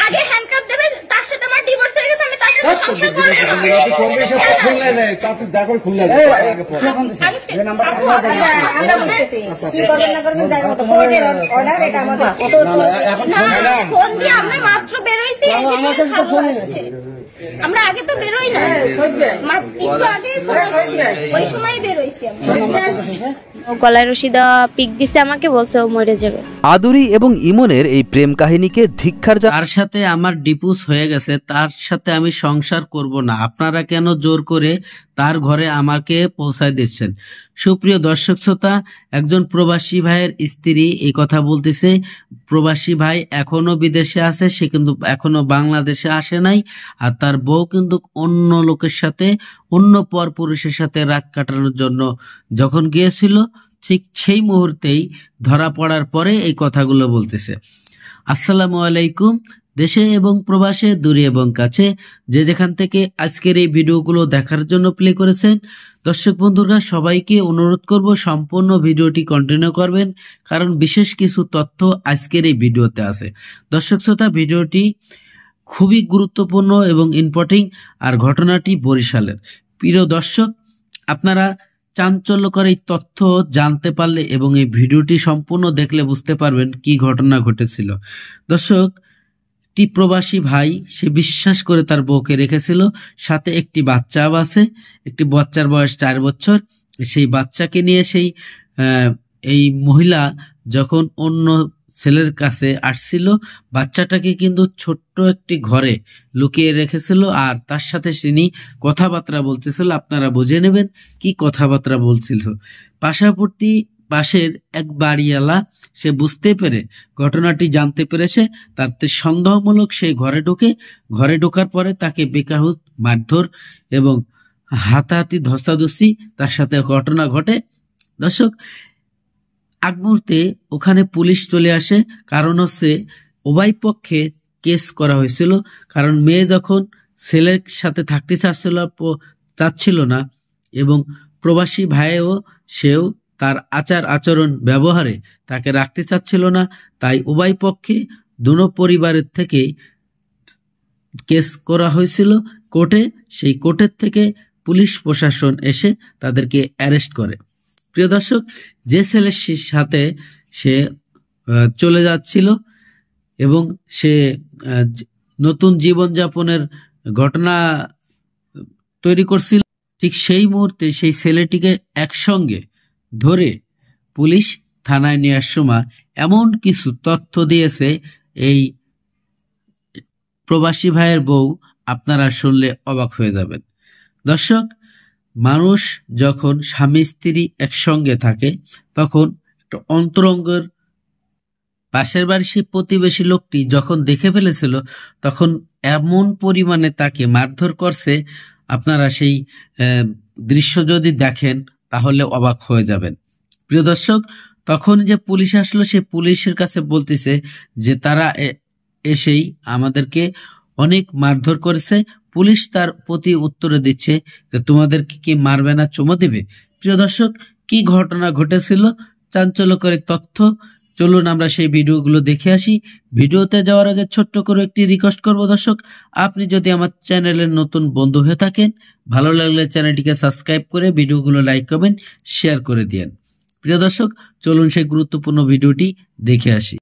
আগে হ্যান্ডকাপ দেবে, তার সাথে আমার ডিভোর্স হয়ে গেছে, আমি তার সাথে সংসার করব না। ফোন দিয়ে আমরা মাত্র বেরোইছি, আমরা আগে তো বেরোই না, একটু আগে ওই সময় বেরোইছি। গলায় রশি দেওয়া পিক দিছে আমাকে, বলছে ও মরে যাবে। আদুরি এবং ইমনের এই প্রেম কাহিনীকে ধিক্কার। তার সাথে আমার ডিভোর্স হয়ে গেছে, তার সাথে আমি সংসার করব না, আপনারা কেন জোর করে তার ঘরে আমাকে পৌঁছায় দিচ্ছেন? সুপ্রিয় দর্শক শ্রোতা, একজন প্রবাসী ভাইয়ের স্ত্রী এই কথা বলতেছে। প্রবাসী ভাই এখনো বিদেশে আছে, সে কিন্তু এখনো বাংলাদেশে আসে নাই, আর তার বউ কিন্তু অন্য লোকের সাথে, অন্য পর পুরুষের সাথে রাত কাটানোর জন্য যখন গিয়েছিল, ঠিক সেই মুহূর্তেই ধরা পড়ার পরে এই কথাগুলো বলতেছে। আসসালামু আলাইকুম। দেশে এবং প্রবাসে, দূরে এবং কাছে, যে যেখান থেকে আজকের এই ভিডিওগুলো দেখার জন্য প্লে করেছেন, দর্শক বন্ধুরা সবাইকে অনুরোধ করব সম্পূর্ণ ভিডিওটি কন্টিনিউ করবেন, কারণ বিশেষ কিছু তথ্য আজকের এই ভিডিওতে আছে। দর্শক শ্রোতা, ভিডিওটি খুবই গুরুত্বপূর্ণ এবং ইম্পর্টেন্ট, আর ঘটনাটি বরিশালের। প্রিয় দর্শক, আপনারা চাঞ্চল্যকর এই তথ্য জানতে পারলে এবং এই ভিডিওটি সম্পূর্ণ দেখলে বুঝতে পারবেন কি ঘটনা ঘটেছিল। দর্শক, একটি প্রবাসী ভাই, সে বিশ্বাস করে তার বউকে রেখেছিল, সাথে একটি বাচ্চাও আছে, একটি বাচ্চার বয়স 4 বছর। সেই বাচ্চাকে নিয়ে এই মহিলা যখন অন্য ছেলের কাছে আসছিল, বাচ্চাটাকে কিন্তু ছোট্ট একটি ঘরে লুকিয়ে রেখেছিল, আর তার সাথে তিনি কথাবার্তা বলতেছিল। আপনারা বুঝে নেবেন কি কথাবার্তা বলছিল। পাশাপাশি পাশের এক বাড়িওয়ালা, সে বুঝতে পেরে ঘটনাটি জানতে পেরেছে, তার সন্দেহমূলক সেই ঘরে ঢোকার পরে তাকে বেকাহুত মারধর এবং হাতাহাতি ধস্তাধস্তি তার সাথে ঘটনা ঘটে। দর্শক, আগ মুহূর্তে ওখানে পুলিশ চলে আসে, কারণ হচ্ছে উভয় পক্ষে কেস করা হয়েছিল। কারণ মেয়ে যখন ছেলের সাথে থাকতে চাচ্ছিল না, এবং প্রবাসী ভাইও সেও তার আচার আচরণ ব্যবহারে তাকে রাখতে চাচ্ছিল না, তাই উভয় পক্ষে দুনো পরিবারের থেকে কেস করা হয়েছিল কোর্টে। সেই কোর্টের থেকে পুলিশ প্রশাসন এসে তাদেরকে অ্যারেস্ট করে। প্রিয় দর্শক, যে ছেলের সাথে সে চলে যাচ্ছিল এবং সে নতুন জীবনযাপনের ঘটনা তৈরি করছিল, ঠিক সেই মুহূর্তে সেই ছেলেটিকে একসঙ্গে ধরে পুলিশ থানায় নেওয়ার সময় এমন কিছু তথ্য দিয়েছে এই প্রবাসী ভাইয়ের বউ, আপনারা শুনলে অবাক হয়ে যাবেন। দর্শক, মানুষ যখন স্বামী স্ত্রী একসঙ্গে থাকে, তখন একটা অন্তরঙ্গের পাশের বাড়ির সেই প্রতিবেশী লোকটি যখন দেখে ফেলেছিল, তখন এমন পরিমাণে তাকে মারধর করছে, আপনারা সেই দৃশ্য যদি দেখেন তাহলে অবাক হয়ে যাবেন। প্রিয় দর্শক, তখন যে পুলিশ আসলো, সে পুলিশের কাছে বলতেছে যে তারা এসেই আমাদেরকে অনেক মারধর করেছে। পুলিশ তার প্রতি উত্তরে দিচ্ছে যে তোমাদেরকে কি মারবে না, চুমো দেবে? প্রিয় দর্শক, কি ঘটনা ঘটেছিল, চাঞ্চল্যকর তথ্য, চলুন আমরা সেই ভিডিওগুলো দেখে আসি। ভিডিওতে যাওয়ার আগে ছোট্ট করে একটি রিকোয়েস্ট করব দর্শক, আপনি যদি আমার চ্যানেলের নতুন বন্ধু হয়ে থাকেন, ভালো লাগলে চ্যানেলটিকে সাবস্ক্রাইব করে ভিডিওগুলো লাইক কমেন্ট শেয়ার করে দিন। প্রিয় দর্শক, চলুন সেই গুরুত্বপূর্ণ ভিডিওটি দেখে আসি।